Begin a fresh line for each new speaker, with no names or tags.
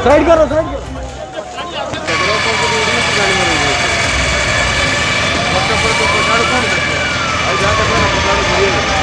Side करो side करो।
तो पछाड़ कौन देखे? आज जाकर पछाड़